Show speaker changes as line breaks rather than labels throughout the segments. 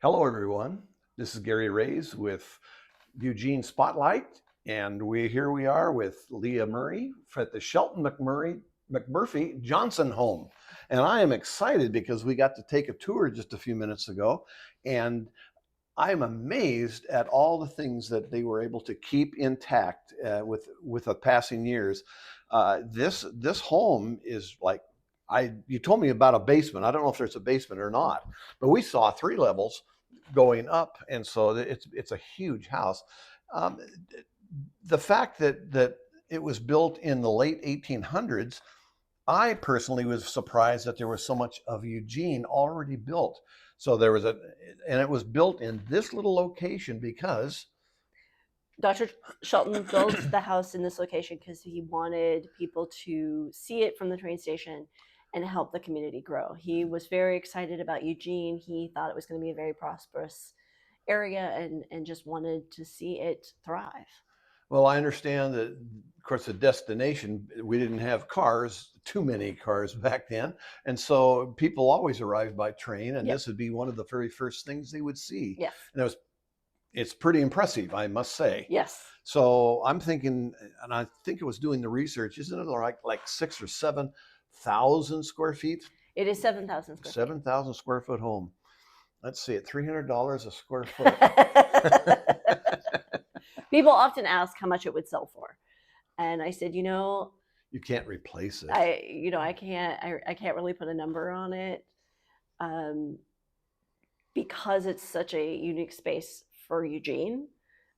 Hello, everyone. This is Gary Raze with Eugene Spotlight, and here we are with Leah Murray at the Shelton McMurphey Johnson home. And I am excited because we got to take a tour just a few minutes ago, and I'm amazed at all the things that they were able to keep intact with the passing years. This home is like you told me about a basement. I don't know if there's a basement or not, but we saw 3 levels going up, and so it's a huge house. Um, the fact that it was built in the late 1800s, I personally was surprised that there was so much of Eugene already built. So there was and it was built in this little location because
Dr. Shelton built the house in this location because he wanted people to see it from the train station and help the community grow. He was very excited about Eugene. He thought it was going to be a very prosperous area and just wanted to see it thrive.
Well, I understand that, of course, the destination, we didn't have too many cars back then. And so people always arrived by train, and this would be one of the very first things they would see.
Yes.
And it's pretty impressive, I must say.
Yes.
So I'm thinking, and I think it was doing the research, isn't it like 6,000 or 7,000 square feet?
It is 7,000 square feet.
7,000 square foot home. Let's see, at $300 a square foot.
People often ask how much it would sell for. And I said, you
can't replace it.
I can't really put a number on it. Because it's such a unique space for Eugene.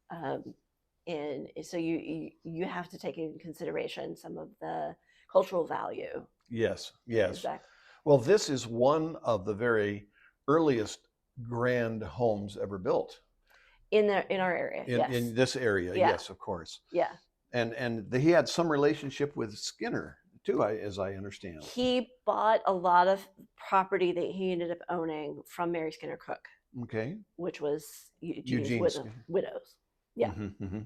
And so you have to take into consideration some of the cultural value.
Yes, yes.
Exactly.
Well, this is one of the very earliest grand homes ever built.
In our area, yes.
In this area, yes, of course.
Yeah.
And he had some relationship with Skinner too, as I understand.
He bought a lot of property that he ended up owning from Mary Skinner Cook.
Okay.
Which was Eugene's widows. Yeah.
Mm-hmm, mm-hmm.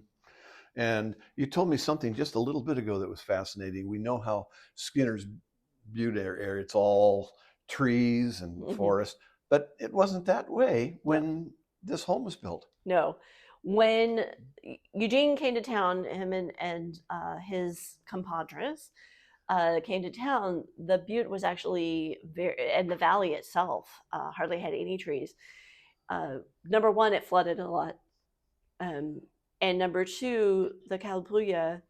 And you told me something just a little bit ago that was fascinating. We know how Skinner's Butte area, it's all trees and forest, but it wasn't that way when this home was built.
No. When Eugene came to town, him and his compadres came to town, the Butte was actually and the valley itself hardly had any trees. Number one, it flooded a lot. And number two, the Kalapuya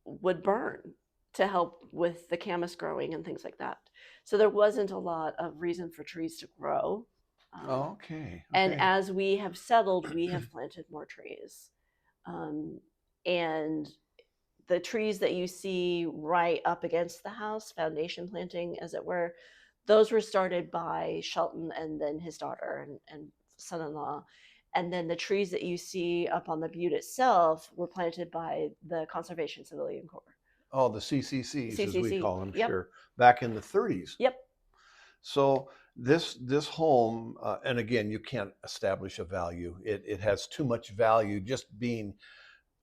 would burn to help with the camas growing and things like that. So there wasn't a lot of reason for trees to grow.
Okay.
And as we have settled, we have planted more trees. And the trees that you see right up against the house, foundation planting, as it were, those were started by Shelton and then his daughter and son-in-law. And then the trees that you see up on the Butte itself were planted by the Conservation Civilian Corps.
Oh, the CCCs, as we call them,
yep.
Sure. Back in the 30s.
Yep.
So this home, and again, you can't establish a value. It has too much value just being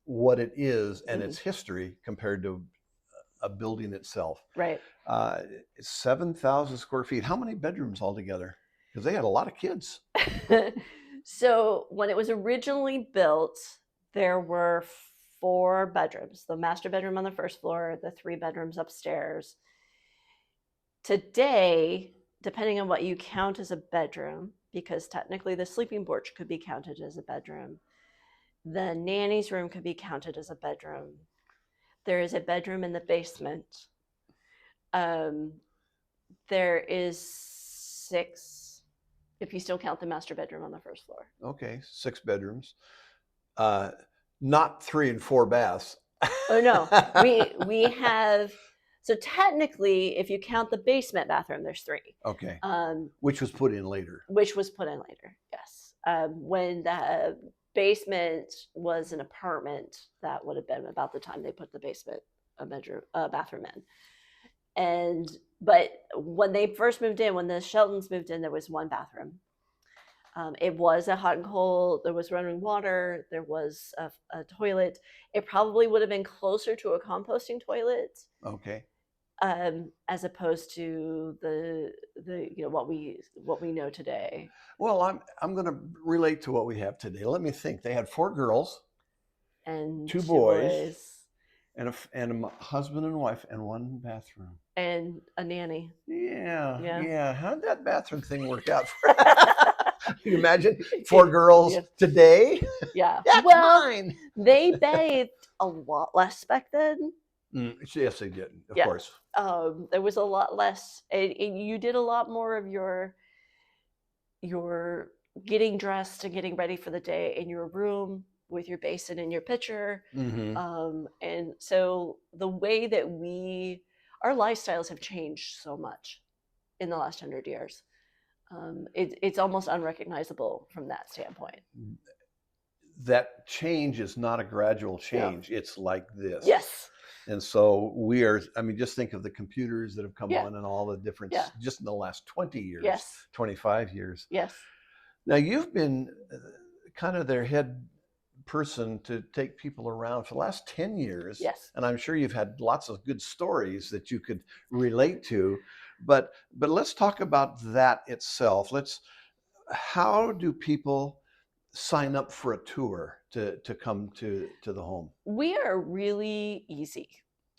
what it is and its history compared to a building itself.
Right.
7,000 square feet. How many bedrooms altogether? Because they had a lot of kids.
So when it was originally built, there were 4 bedrooms. The master bedroom on the first floor, the 3 bedrooms upstairs. Today, depending on what you count as a bedroom, because technically the sleeping porch could be counted as a bedroom, the nanny's room could be counted as a bedroom. There is a bedroom in the basement. There is 6, if you still count the master bedroom on the first floor.
Okay, 6 bedrooms. Not 3 and 4 baths.
Oh no, we have. So technically, if you count the basement bathroom, there's 3.
Okay. Which was put in later.
Yes. When the basement was an apartment, that would have been about the time they put the basement bathroom in. But when they first moved in, when the Sheltons moved in, there was 1 bathroom. It was a hot and cold. There was running water. There was a toilet. It probably would have been closer to a composting toilet.
Okay.
as opposed to the what we know today.
Well, I'm going to relate to what we have today. Let me think. They had 4 girls,
And
2
two
boys,
boys
and a husband and wife, and 1 bathroom.
and a nanny.
Yeah,
Yeah.
yeah. How'd that bathroom thing work out for Can you imagine 4 girls
Yeah.
today?
Yeah.
That's
Well,
mine.
they bathed a lot less back then.
Yes, they did. Of
Yeah.
course.
There was a lot less. You did a lot more of your getting dressed and getting ready for the day in your room with your basin and your pitcher.
Mm-hmm.
And so the way that our lifestyles have changed so much in the last 100 years. It's almost unrecognizable from that standpoint.
That change is not a gradual
No.
change. It's like this.
Yes.
And so we are, I mean, just think of the computers that have come
Yeah.
on and all the difference
Yeah.
just in the last 20 years,
Yes.
25 years.
Yes.
Now, you've been kind of their head person to take people around for the last 10 years.
Yes.
And I'm sure you've had lots of good stories that you could relate to. But let's talk about that itself. How do people sign up for a tour to come to the home?
We are really easy.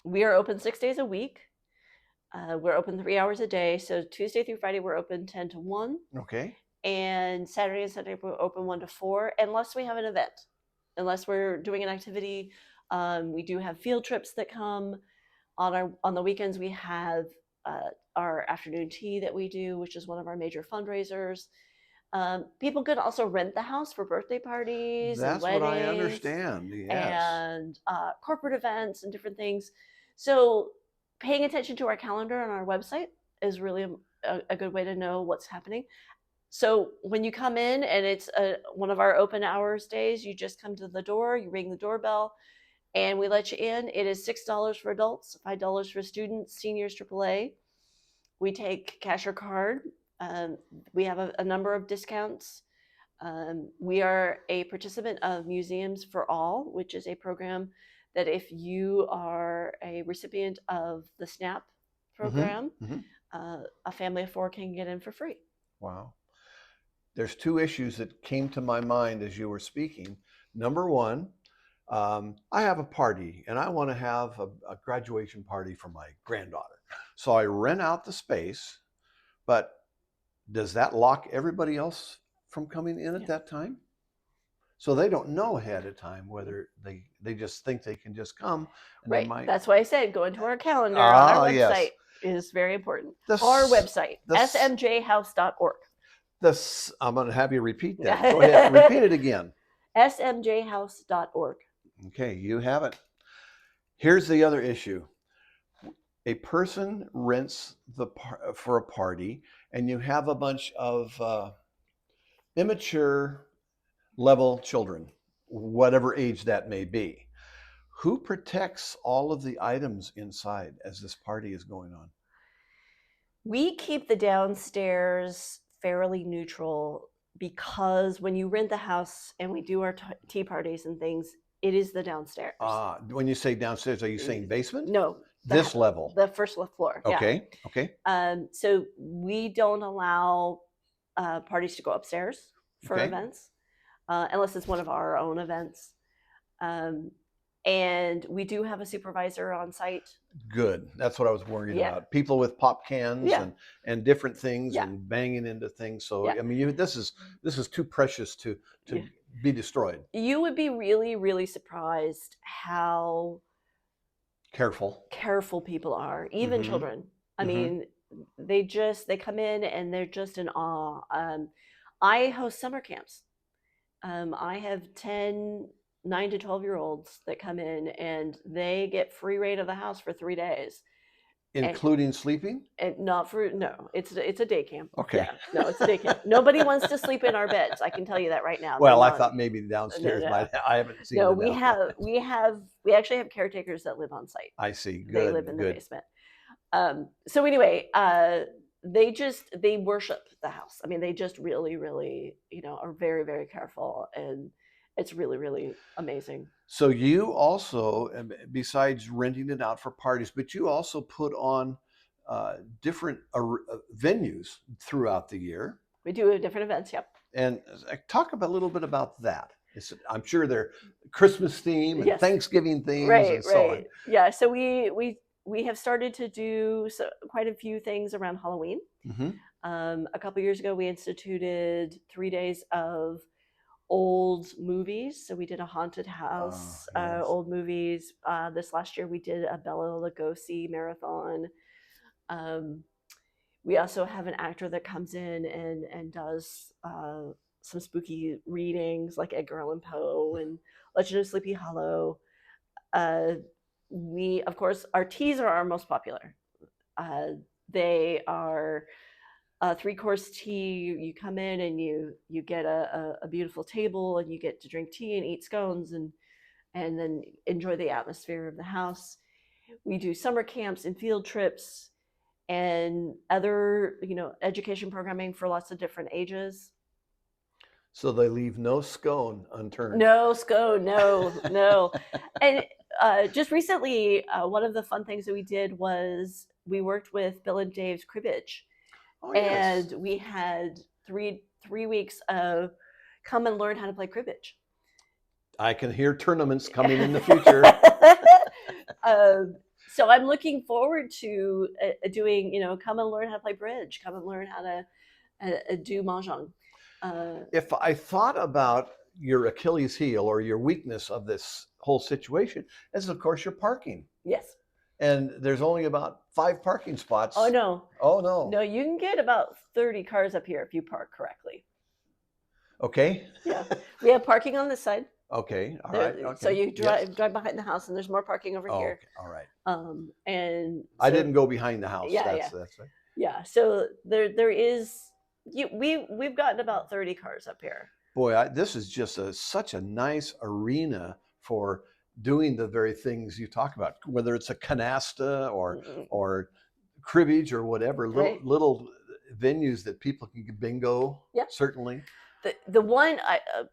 We are open 6 days a week. We're open 3 hours a day. So Tuesday through Friday, we're open 10 to 1.
Okay.
And Saturday and Sunday, we're open 1 to 4, unless we have an event, unless we're doing an activity. We do have field trips that come on the weekends. We have our afternoon tea that we do, which is one of our major fundraisers. People can also rent the house for birthday parties.
That's
and
what I
weddings
understand. Yes.
And corporate events and different things. So paying attention to our calendar on our website is really a good way to know what's happening. So when you come in and it's one of our open hours days, you just come to the door, you ring the doorbell, and we let you in. It is $6 for adults, $5 for students, seniors, AAA. We take cash or card. We have a number of discounts. We are a participant of Museums for All, which is a program that if you are a recipient of the SNAP program, a family of 4 can get in for free.
Wow. There's 2 issues that came to my mind as you were speaking. Number 1, I have a party and I want to have a graduation party for my granddaughter. So I rent out the space, but does that lock everybody else from coming in at that time? So they don't know ahead of time whether they just think they can just come. And
right.
They might...
That's why I said go into our calendar on our website is very important. Our website, smjhouse.org.
I'm going to have you repeat that. Go ahead. Repeat it again.
smjhouse.org.
Okay, you have it. Here's the other issue. A person rents for a party, and you have a bunch of immature level children, whatever age that may be. Who protects all of the items inside as this party is going on?
We keep the downstairs fairly neutral because when you rent the house and we do our tea parties and things, it is the downstairs.
When you say downstairs, are you saying basement?
No.
This level?
The first floor.
Okay.
Yeah.
Okay.
So we don't allow parties to go upstairs for events unless it's one of our own events. And we do have a supervisor on site. Good.
That's what I was worried about. People with pop cans and different things and banging into things. So I mean, this is too precious to be destroyed.
You would be really, really surprised how careful people are, even children. I mean, they come in and they're just in awe. I host summer camps. I have 9 to 12-year-olds that come in and they get free reign of the house for 3 days.
Including sleeping?
And it's a day camp.
Okay.
Yeah, no, it's a day camp. Nobody wants to sleep in our beds. I can tell you that right now.
Well, I thought maybe downstairs. I haven't seen.
No, we actually have caretakers that live on site.
I see. Good.
They live in the basement. So anyway, they worship the house. I mean, they just really, really, are very, very careful. And It's really, really amazing.
So you also, besides renting it out for parties, but you also put on different venues throughout the year.
We do different events. Yep.
And talk about a little bit about that. I'm sure they're Christmas theme and
Yes.
Thanksgiving themes
Right.
and so on.
Right. Yeah. So we have started to do quite a few things around Halloween.
Mm-hmm.
A couple years ago, we instituted 3 days of old movies. So we did a haunted house,
Yes.
old movies. This last year, we did a Bela Lugosi marathon. We also have an actor that comes in and does some spooky readings, like Edgar Allan Poe and Legend of Sleepy Hollow. We, of course, our teas are our most popular. They are a 3-course tea. You come in and you get a beautiful table, and you get to drink tea and eat scones and then enjoy the atmosphere of the house. We do summer camps and field trips and other, education programming for lots of different ages.
So they leave no scone unturned.
No scone, no. And just recently, one of the fun things that we did was we worked with Bill and Dave's cribbage.
Oh, yes.
And we had three weeks of come and learn how to play cribbage.
I can hear tournaments coming in the future.
So I'm looking forward to doing, come and learn how to play bridge, come and learn how to do mahjong.
If I thought about your Achilles heel or your weakness of this whole situation, is of course your parking.
Yes.
And there's only about 5 parking spots.
Oh, no.
Oh, no.
No, you can get about 30 cars up here if you park correctly.
Okay.
Yeah. We have parking on this side.
Okay. All right. Okay.
So you drive behind the house, and there's more parking over here.
Okay. All right.
And
I didn't go behind the house.
Yeah,
that's right.
Yeah. So there is we've gotten about 30 cars up here.
Boy, this is just such a nice arena for doing the very things you talk about, whether it's a canasta or cribbage or whatever, little venues that people can bingo.
Yeah.
Certainly.
The one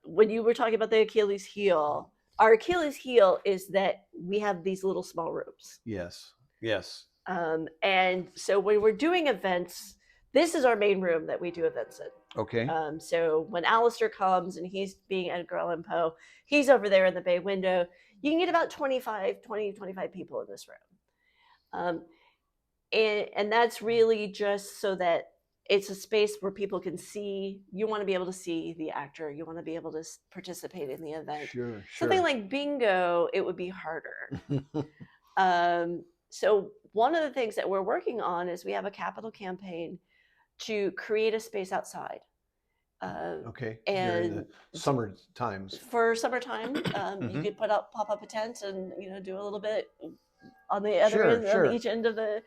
when you were talking about the Achilles heel, our Achilles heel is that we have these little small rooms.
Yes. Yes.
And so when we're doing events, this is our main room that we do events in.
Okay.
So when Alistair comes and he's being Edgar Allan Poe, he's over there in the bay window. You can get about 25 people in this room. And that's really just so that it's a space where people can see. You want to be able to see the actor. You want to be able to participate in the event.
Sure.
Something like bingo, it would be harder. So one of the things that we're working on is we have a capital campaign to create a space outside.
Okay.
And
during the summer times.
For summertime, you could pop up a tent and do a little bit on the other end, on each end of the,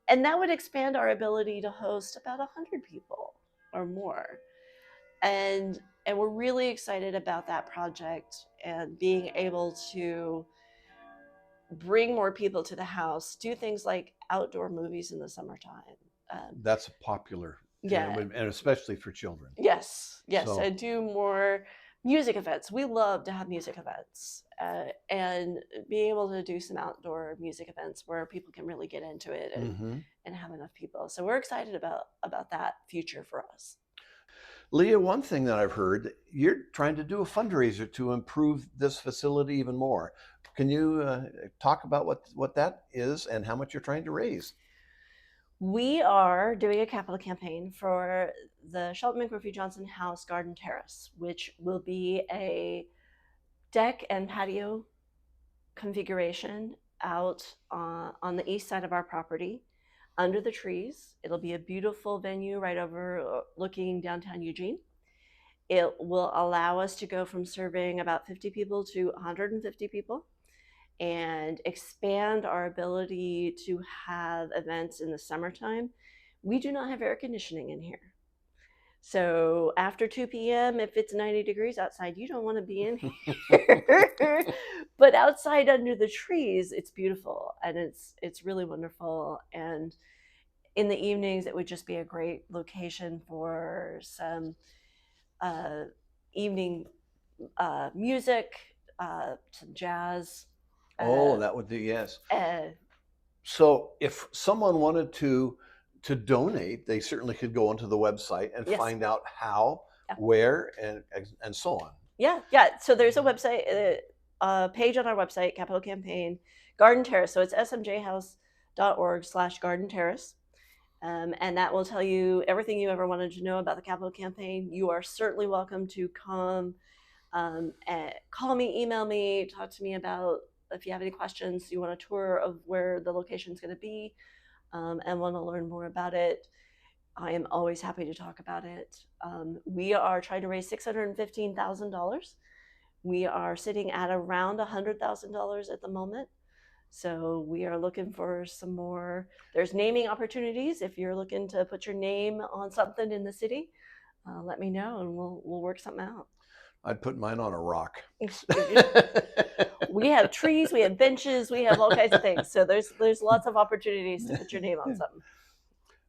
and that would expand our ability to host about 100 people or more. And we're really excited about that project and being able to bring more people to the house, do things like outdoor movies in the summertime.
That's popular.
Yeah.
And especially for children.
Yes. And do more music events. We love to have music events and being able to do some outdoor music events where people can really get into it and have enough people. So we're excited about that future for us.
Leah, one thing that I've heard, you're trying to do a fundraiser to improve this facility even more. Can you talk about what that is and how much you're trying to raise?
We are doing a capital campaign for the Shelton McMurphey Johnson House Garden Terrace, which will be a deck and patio configuration out on the east side of our property under the trees. It'll be a beautiful venue right overlooking downtown Eugene. It will allow us to go from serving about 50 people to 150 people and expand our ability to have events in the summertime. We do not have air conditioning in here. So after 2 p.m., if it's 90 degrees outside, you don't want to be in here. But outside under the trees, it's beautiful and it's really wonderful. And in the evenings, it would just be a great location for some evening music, some jazz.
Oh, that would be, yes.
Uh,
So if someone wanted to donate, they certainly could go onto the website and
Yes.
find out how,
Yeah.
where, and so on.
yeah. So there's a website, page on our website, Capital Campaign, Garden Terrace. So it's smjhouse.org/Garden Terrace. And that will tell you everything you ever wanted to know about the Capital Campaign. You are certainly welcome to come and call me, email me, talk to me about if you have any questions, you want a tour of where the location is going to be, and want to learn more about it. I am always happy to talk about it. We are trying to raise $615,000. We are sitting at around $100,000 at the moment. So we are looking for some more. There's naming opportunities. If you're looking to put your name on something in the city, let me know and we'll work something out.
I'd put mine on a rock.
We have trees, we have benches, we have all kinds of things. So there's lots of opportunities to put your name on something.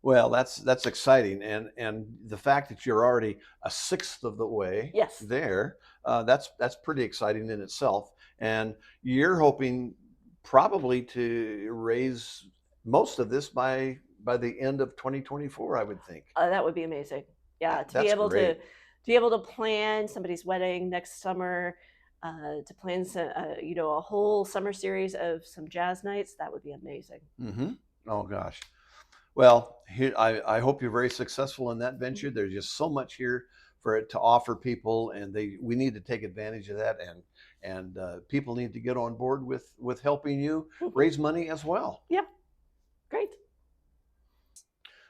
Well, that's exciting, and the fact that you're already a sixth of the way
Yes.
there, that's pretty exciting in itself. And you're hoping probably to raise most of this by the end of 2024, I would think.
That would be amazing. Yeah, to
That's
be able
great.
to plan somebody's wedding next summer, to plan some, a whole summer series of some jazz nights. That would be amazing.
Mm-hmm. Oh gosh. Well, I hope you're very successful in that venture. There's just so much here for it to offer people, and we need to take advantage of that, and people need to get on board with helping you raise money as well.
Yep. Great.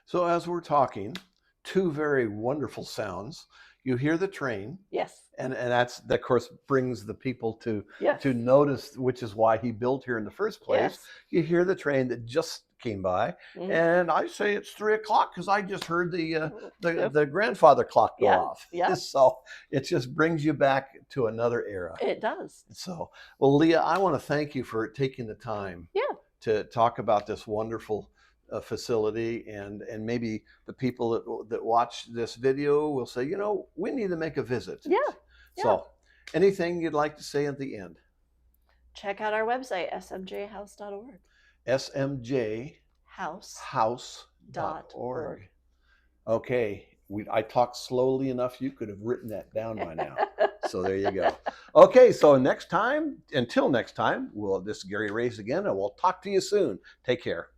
So as we're talking, two very wonderful sounds. You hear the train.
Yes.
And that of course brings the people to
Yes.
to notice, which is why he built here in the first place.
Yes.
You hear the train that just came by, and I say it's 3 o'clock because I just heard the grandfather clock go off.
Yeah.
So it just brings you back to another era.
It does.
So, well, Leah, I want to thank you for taking the time to talk about this wonderful facility, and maybe the people that watch this video will say, we need to make a visit.
Yeah.
So anything you'd like to say at the end?
Check out our website, smjhouse.org.
smjhouse.org. Okay, I talked slowly enough. You could have written that down by now. So there you go. Okay, so until next time, this is Gary Raze again, and we'll talk to you soon. Take care.